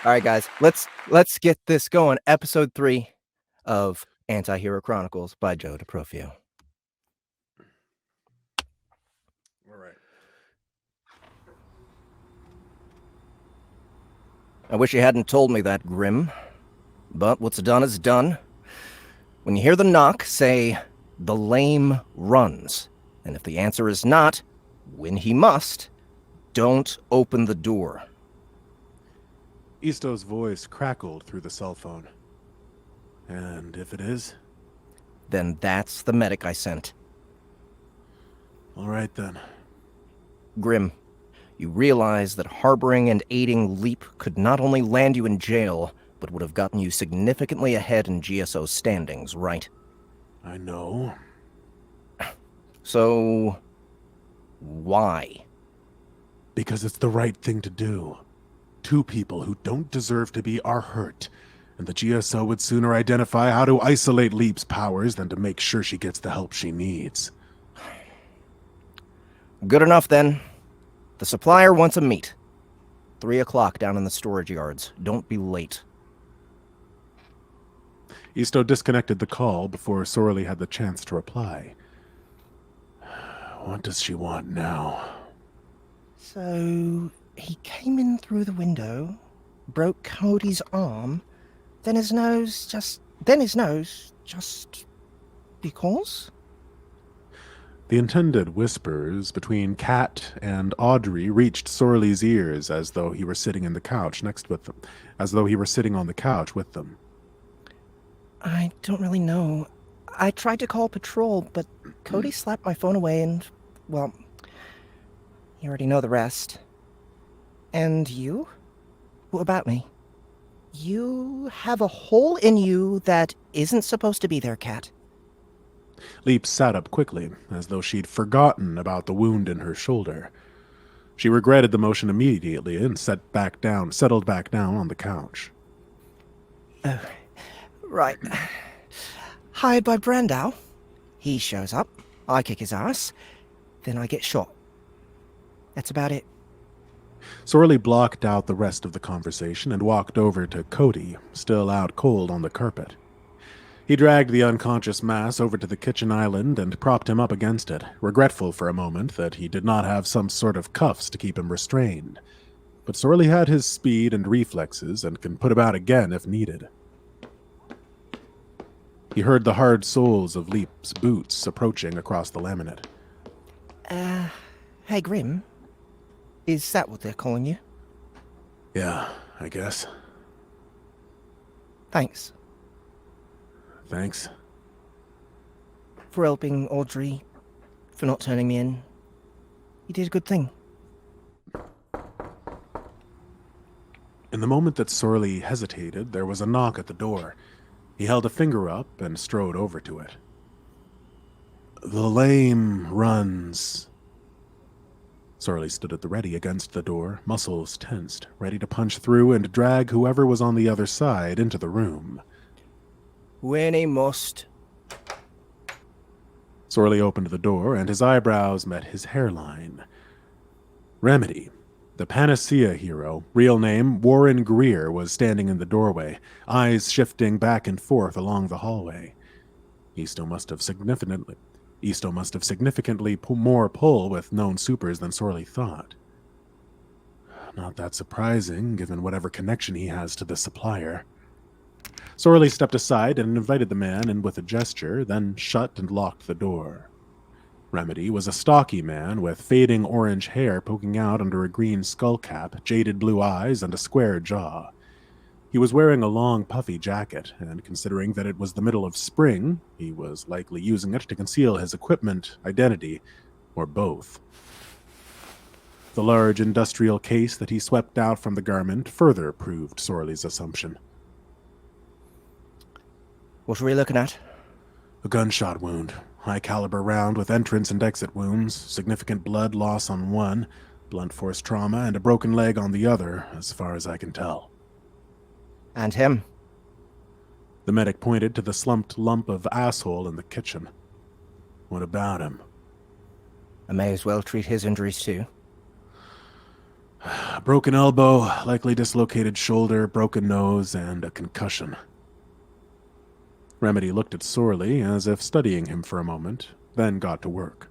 All right, guys, let's get this going. Episode 3 of Anti-Hero Chronicles by Joe DeProfio. All right. I wish you hadn't told me that, Grim. But what's done is done. When you hear the knock, say, "The lame runs." And if the answer is not, "When he must," don't open the door. Isto's voice crackled through the cell phone. And if it is? Then that's the medic I sent. All right, then. Grim, you realize that harboring and aiding Leap could not only land you in jail, but would have gotten you significantly ahead in GSO standings, right? I know. So, why? Because it's the right thing to do. 2 people who don't deserve to be are hurt, and the GSO would sooner identify how to isolate Leap's powers than to make sure she gets the help she needs. Good enough, then. The supplier wants a meet. 3 o'clock down in the storage yards. Don't be late. Isto disconnected the call before Sorley had the chance to reply. What does she want now? So, he came in through the window, broke Cody's arm, then his nose just because? The intended whispers between Kat and Audrey reached Sorley's ears as though he were sitting on the couch with them. I don't really know. I tried to call patrol, but Cody slapped my phone away and, well, you already know the rest. And you? What about me? You have a hole in you that isn't supposed to be there, Kat. Leap sat up quickly, as though she'd forgotten about the wound in her shoulder. She regretted the motion immediately and settled back down on the couch. Oh, right. Hired by Brandau. He shows up, I kick his ass, then I get shot. That's about it. Sorley blocked out the rest of the conversation and walked over to Cody, still out cold on the carpet. He dragged the unconscious mass over to the kitchen island and propped him up against it, regretful for a moment that he did not have some sort of cuffs to keep him restrained. But Sorley had his speed and reflexes and can put him out again if needed. He heard the hard soles of Leap's boots approaching across the laminate. Hey, Grim. Is that what they're calling you? Yeah, I guess. Thanks. Thanks. For helping Audrey, for not turning me in. You did a good thing. In the moment that Sorley hesitated, there was a knock at the door. He held a finger up and strode over to it. The lame runs. Sorley stood at the ready against the door, muscles tensed, ready to punch through and drag whoever was on the other side into the room. When he must. Sorley opened the door, and his eyebrows met his hairline. Remedy, the Panacea hero, real name Warren Greer, was standing in the doorway, eyes shifting back and forth along the hallway. Isto must have significantly more pull with known supers than Sorley thought. Not that surprising, given whatever connection he has to the supplier. Sorley stepped aside and invited the man in with a gesture, then shut and locked the door. Remedy was a stocky man with fading orange hair poking out under a green skull cap, jaded blue eyes, and a square jaw. He was wearing a long, puffy jacket, and considering that it was the middle of spring, he was likely using it to conceal his equipment, identity, or both. The large industrial case that he swept out from the garment further proved Sorley's assumption. What are we looking at? A gunshot wound. High-caliber round with entrance and exit wounds, significant blood loss on one, blunt force trauma, and a broken leg on the other, as far as I can tell. And him? The medic pointed to the slumped lump of asshole in the kitchen. What about him? I may as well treat his injuries too. A broken elbow, likely dislocated shoulder, broken nose, and a concussion. Remedy looked at Sorley as if studying him for a moment, then got to work.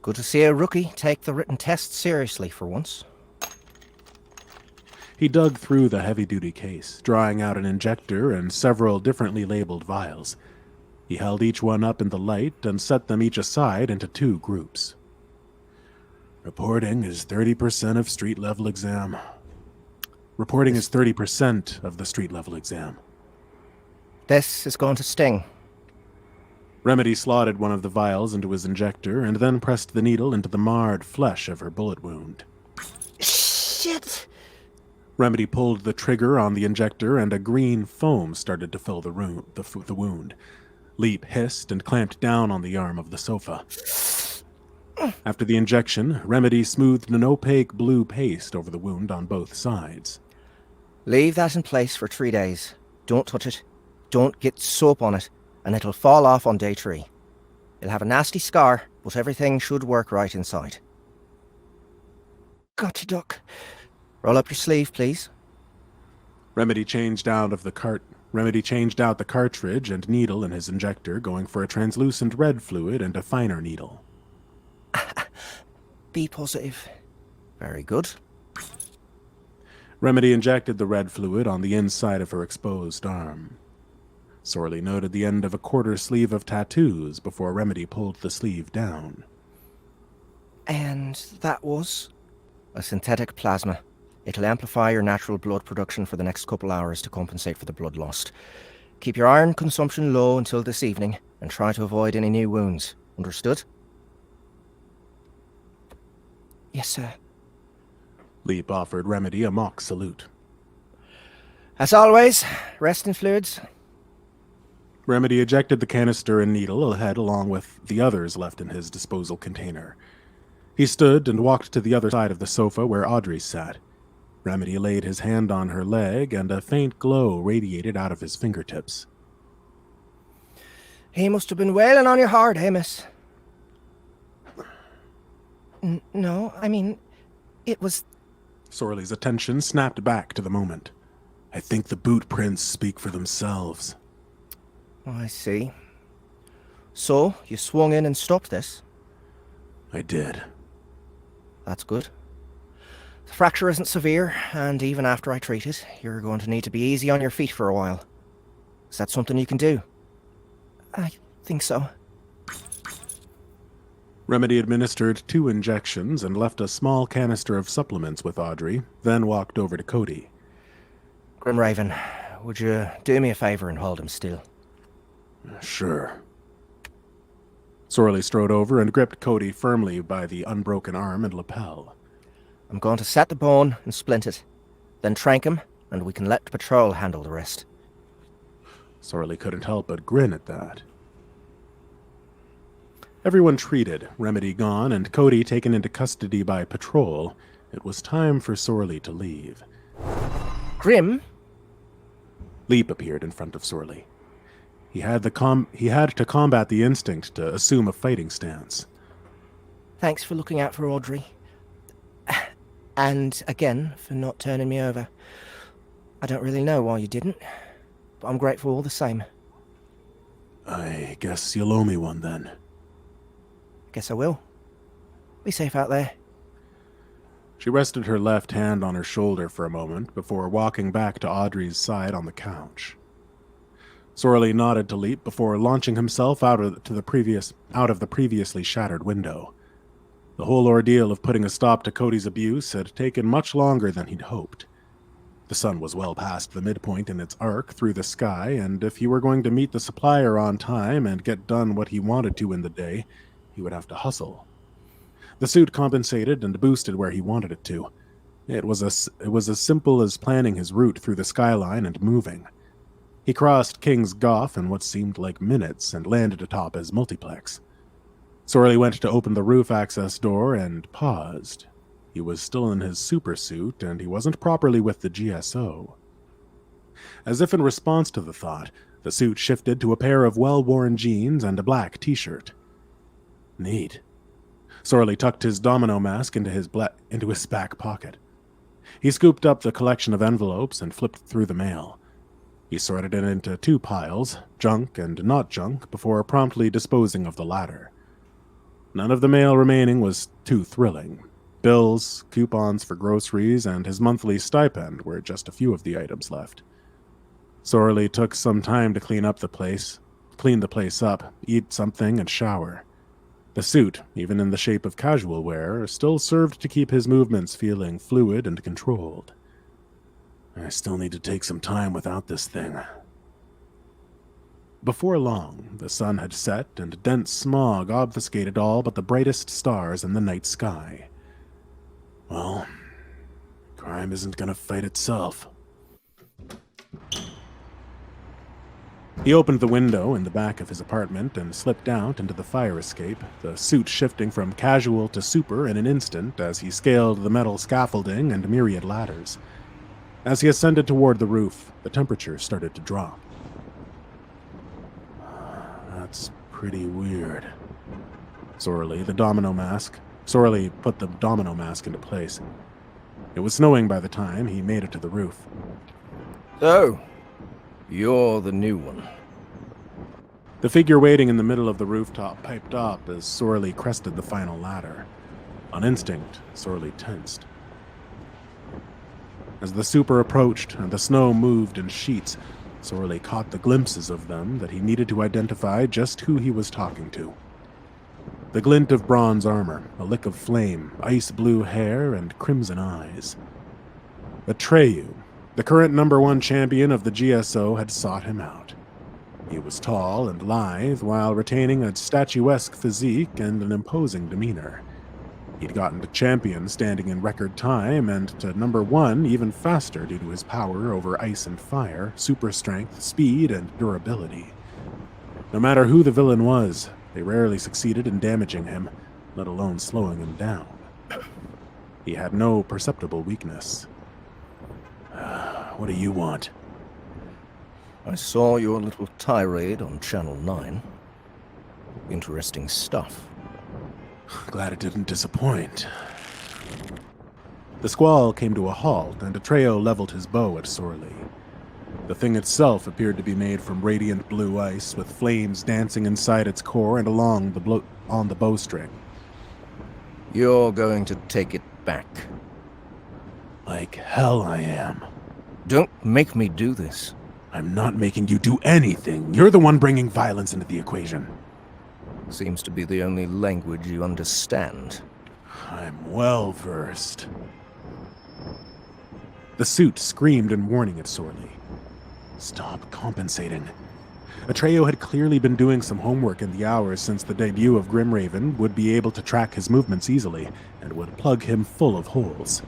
Good to see a rookie take the written test seriously for once. He dug through the heavy-duty case, drawing out an injector and several differently labeled vials. He held each one up in the light and set them each aside into 2 groups. Reporting is 30% of street-level exam. Reporting is 30% of the street-level exam. This is going to sting. Remedy slotted one of the vials into his injector and then pressed the needle into the marred flesh of her bullet wound. Shit! Remedy pulled the trigger on the injector and a green foam started to fill the wound. Leap hissed and clamped down on the arm of the sofa. After the injection, Remedy smoothed an opaque blue paste over the wound on both sides. Leave that in place for 3 days. Don't touch it. Don't get soap on it, and it'll fall off on day 3. It'll have a nasty scar, but everything should work right inside. Gotcha, Doc. Roll up your sleeve, please. Remedy changed out the cartridge and needle in his injector, going for a translucent red fluid and a finer needle. Be positive. Very good. Remedy injected the red fluid on the inside of her exposed arm. Sorley noted the end of a quarter sleeve of tattoos before Remedy pulled the sleeve down. And that was? A synthetic plasma. It'll amplify your natural blood production for the next couple hours to compensate for the blood lost. Keep your iron consumption low until this evening, and try to avoid any new wounds. Understood? Yes, sir. Leap offered Remedy a mock salute. As always, rest in fluids. Remedy ejected the canister and needle ahead along with the others left in his disposal container. He stood and walked to the other side of the sofa where Audrey sat. Remedy laid his hand on her leg, and a faint glow radiated out of his fingertips. He must have been wailing on you hard, eh, miss? No, I mean, it was... Sorley's attention snapped back to the moment. I think the boot prints speak for themselves. I see. So, you swung in and stopped this? I did. That's good. The fracture isn't severe, and even after I treat it, you're going to need to be easy on your feet for a while. Is that something you can do? I think so. Remedy administered 2 injections and left a small canister of supplements with Audrey, then walked over to Cody. Grimraven, would you do me a favor and hold him still? Sure. Sorley strode over and gripped Cody firmly by the unbroken arm and lapel. I'm going to set the bone and splint it, then trank him, and we can let the patrol handle the rest. Sorley couldn't help but grin at that. Everyone treated, Remedy gone, and Cody taken into custody by patrol. It was time for Sorley to leave. Grim? Leap appeared in front of Sorley. He had to combat the instinct to assume a fighting stance. Thanks for looking out for Audrey. And again, for not turning me over. I don't really know why you didn't, but I'm grateful all the same. I guess you'll owe me one then. Guess I will. Be safe out there. She rested her left hand on her shoulder for a moment before walking back to Audrey's side on the couch. Sorley nodded to Leap before launching himself out of the previously shattered window. The whole ordeal of putting a stop to Cody's abuse had taken much longer than he'd hoped. The sun was well past the midpoint in its arc through the sky, and if he were going to meet the supplier on time and get done what he wanted to in the day, he would have to hustle. The suit compensated and boosted where he wanted it to. It was as simple as planning his route through the skyline and moving. He crossed King's Goff in what seemed like minutes and landed atop his multiplex. Sorley went to open the roof access door and paused. He was still in his supersuit, and he wasn't properly with the GSO. As if in response to the thought, the suit shifted to a pair of well-worn jeans and a black t-shirt. Neat. Sorley tucked his domino mask into his back pocket. He scooped up the collection of envelopes and flipped through the mail. He sorted it into 2 piles, junk and not junk, before promptly disposing of the latter. None of the mail remaining was too thrilling. Bills, coupons for groceries, and his monthly stipend were just a few of the items left. Sorley took some time to clean the place up, eat something, and shower. The suit, even in the shape of casual wear, still served to keep his movements feeling fluid and controlled. I still need to take some time without this thing. Before long, the sun had set and dense smog obfuscated all but the brightest stars in the night sky. Well, crime isn't gonna fight itself. He opened the window in the back of his apartment and slipped out into the fire escape, the suit shifting from casual to super in an instant as he scaled the metal scaffolding and myriad ladders. As he ascended toward the roof, the temperature started to drop. That's pretty weird. Sorley put the domino mask into place. It was snowing by the time he made it to the roof. So, you're the new one. The figure waiting in the middle of the rooftop piped up as Sorley crested the final ladder. On instinct, Sorley tensed. As the super approached and the snow moved in sheets, Sorley caught the glimpses of them that he needed to identify just who he was talking to. The glint of bronze armor, a lick of flame, ice blue hair, and crimson eyes. Atreyu, the current #1 champion of the GSO, had sought him out. He was tall and lithe while retaining a statuesque physique and an imposing demeanor. He'd gotten to champion standing in record time and to #1 even faster due to his power over ice and fire, super strength, speed, and durability. No matter who the villain was, they rarely succeeded in damaging him, let alone slowing him down. He had no perceptible weakness. What do you want? I saw your little tirade on Channel 9. Interesting stuff. Glad it didn't disappoint. The squall came to a halt, and Atreyu leveled his bow at Sorley. The thing itself appeared to be made from radiant blue ice, with flames dancing inside its core and along on the bowstring. You're going to take it back. Like hell I am. Don't make me do this. I'm not making you do anything. You're the one bringing violence into the equation. Seems to be the only language you understand. I'm well versed. The suit screamed in warning at Sorley. Stop compensating. Atreyu had clearly been doing some homework in the hours since the debut of Grimraven, would be able to track his movements easily, and would plug him full of holes.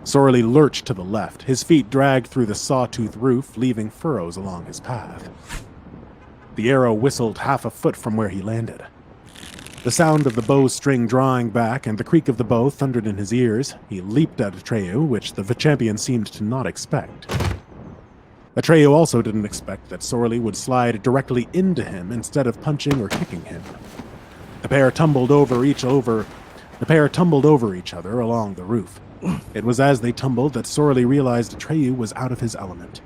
Sorley lurched to the left, his feet dragged through the sawtooth roof, leaving furrows along his path. The arrow whistled half a foot from where he landed. The sound of the bowstring drawing back and the creak of the bow thundered in his ears. He leaped at Atreyu, which the champion seemed to not expect. Atreyu also didn't expect that Sorley would slide directly into him instead of punching or kicking him. The pair tumbled over each other along the roof. It was as they tumbled that Sorley realized Atreyu was out of his element.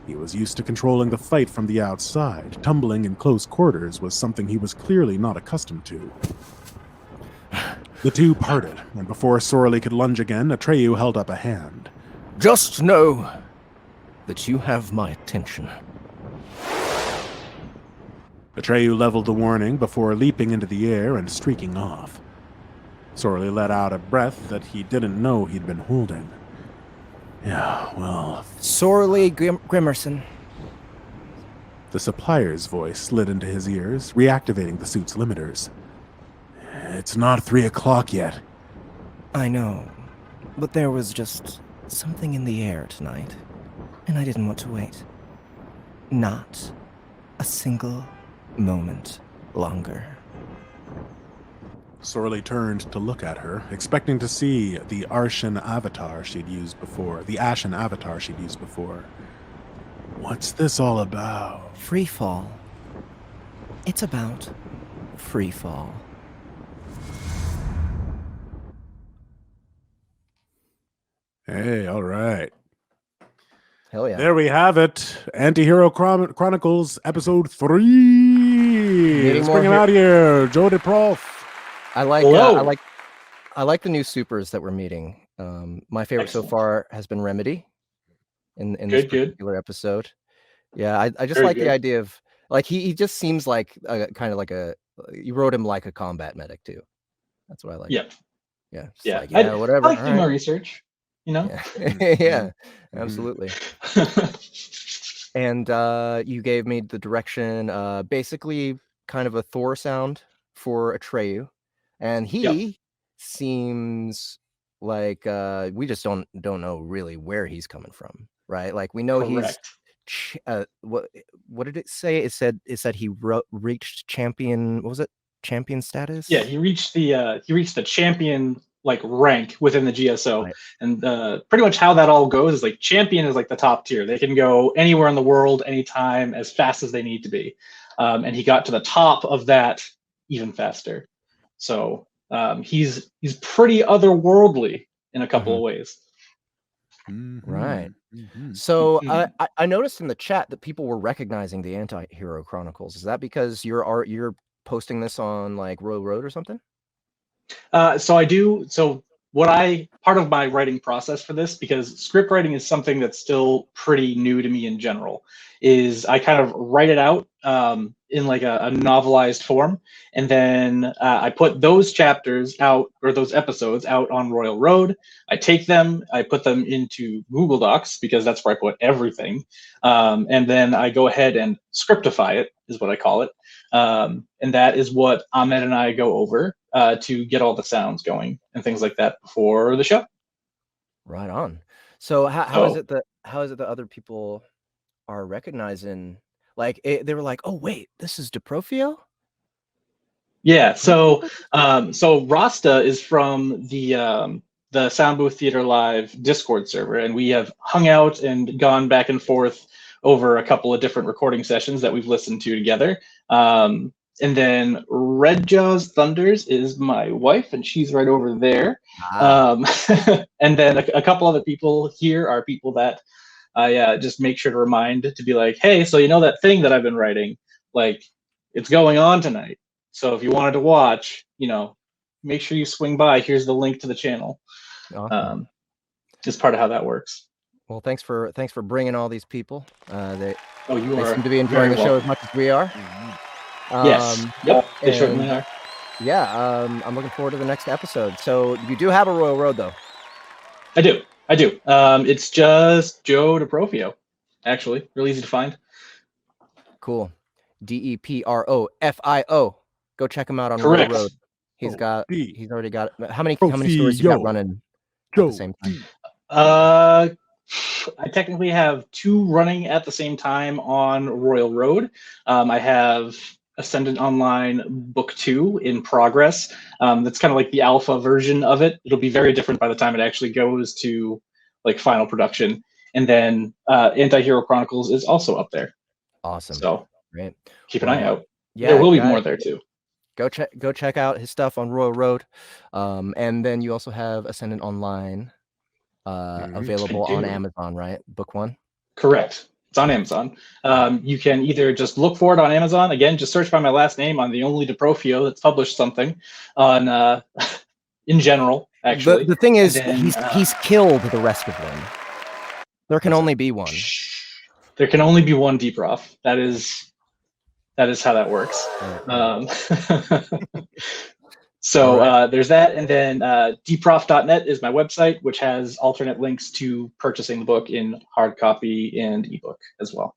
He was used to controlling the fight from the outside. Tumbling in close quarters was something he was clearly not accustomed to. The two parted, and before Sorley could lunge again, Atreyu held up a hand. Just know that you have my attention. Atreyu leveled the warning before leaping into the air and streaking off. Sorley let out a breath that he didn't know he'd been holding. Yeah, well... Sorley Grimerson. The supplier's voice slid into his ears, reactivating the suit's limiters. It's not 3 o'clock yet. I know, but there was just something in the air tonight, and I didn't want to wait. Not a single moment longer. Sorley turned to look at her, expecting to see the Ashen avatar she'd used before. What's this all about? Free fall. It's about free fall. Hey, all right. Hell yeah. There we have it. Antihero Chronicles, episode 3. Let's more bring him here. out here. Joe DeProf. I like Hello. I like the new supers that we're meeting. My favorite so Excellent. far has been Remedy in this Good. particular episode. Yeah, I just Very like good. the idea of like he just seems like kind of like you wrote him like a combat medic too. That's what I like. Yep. Yeah. Just Yeah. like, yeah, whatever. I like to do all my right. research, you know? Yeah. Yeah, absolutely. And you gave me the direction, basically kind of a Thor sound for Atreyu. And he seems like we just don't know really where he's coming from, right? Like we know Correct. what did it say? It said he reached champion. What was it? Champion status? Yeah, he reached the champion like rank within the GSO, Right. and pretty much how that all goes is like champion is like the top tier. They can go anywhere in the world, anytime, as fast as they need to be, and he got to the top of that even faster. So he's pretty otherworldly in a couple of ways. Right. So Mhm. I noticed in the chat that people were recognizing the Anti-Hero Chronicles. Is that because you're posting this on like Royal Road or something? So I do. So part of my writing process for this, because script writing is something that's still pretty new to me in general, is I kind of write it out in like a novelized form, and then I put those chapters out, or those episodes out on Royal Road. I take them, I put them into Google Docs, because that's where I put everything, and then I go ahead and scriptify it, is what I call it. And that is what Ahmed and I go over to get all the sounds going and things like that before the show. Right on. So how is it that other people are recognizing? Like they were like, oh wait, this is DeProfio? Yeah. So Rasta is from the Soundbooth Theater Live Discord server, and we have hung out and gone back and forth over a couple of different recording sessions that we've listened to together. And then Red Jaws Thunders is my wife, and she's right over there. And then a couple other people here are people that I just make sure to remind to be like, hey, so you know that thing that I've been writing, like it's going on tonight. So if you wanted to watch, make sure you swing by. Here's the link to the channel. Awesome. It's part of how that works. Well, thanks for bringing all these people. They You seem to be enjoying the show as much as we are. Yes. Yep. They certainly are. Yeah. I'm looking forward to the next episode. So you do have a Royal Road, though. I do. It's just Joe DeProfio, actually. Really easy to find. Cool. DeProfio. Go check him out on Correct. Royal Road. He's already got how many stories you got running at the same time? I technically have 2 running at the same time on Royal Road. I have Ascendant Online Book 2 in progress. That's kind of like the alpha version of it. It'll be very different by the time it actually goes to like final production. And then Anti-Hero Chronicles is also up there. Awesome. So great. Keep an eye out. Yeah, there will be more there too. Go check out his stuff on Royal Road. And then you also have Ascendant Online available on Amazon, right? Book 1? Correct. It's on Amazon. You can either just look for it on Amazon. Again, just search by my last name. I'm the only DeProfio that's published something on in general, actually. The thing is, he's killed the rest of them. There can only be one. There can only be one DeProf. That is how that works. So there's that, and then dprof.net is my website, which has alternate links to purchasing the book in hard copy and ebook as well.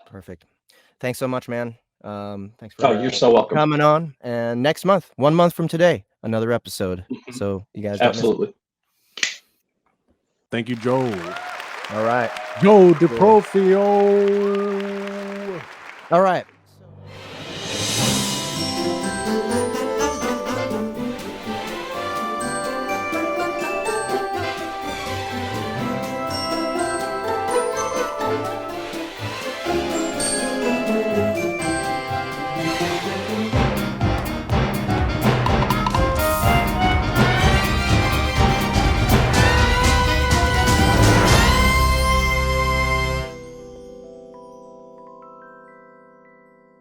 Perfect. Thanks so much, man. Thanks for you're so welcome coming on. And next month, 1 month from today, another episode. So you guys absolutely. Thank you, Joe. All right. Joe DeProfio. All right.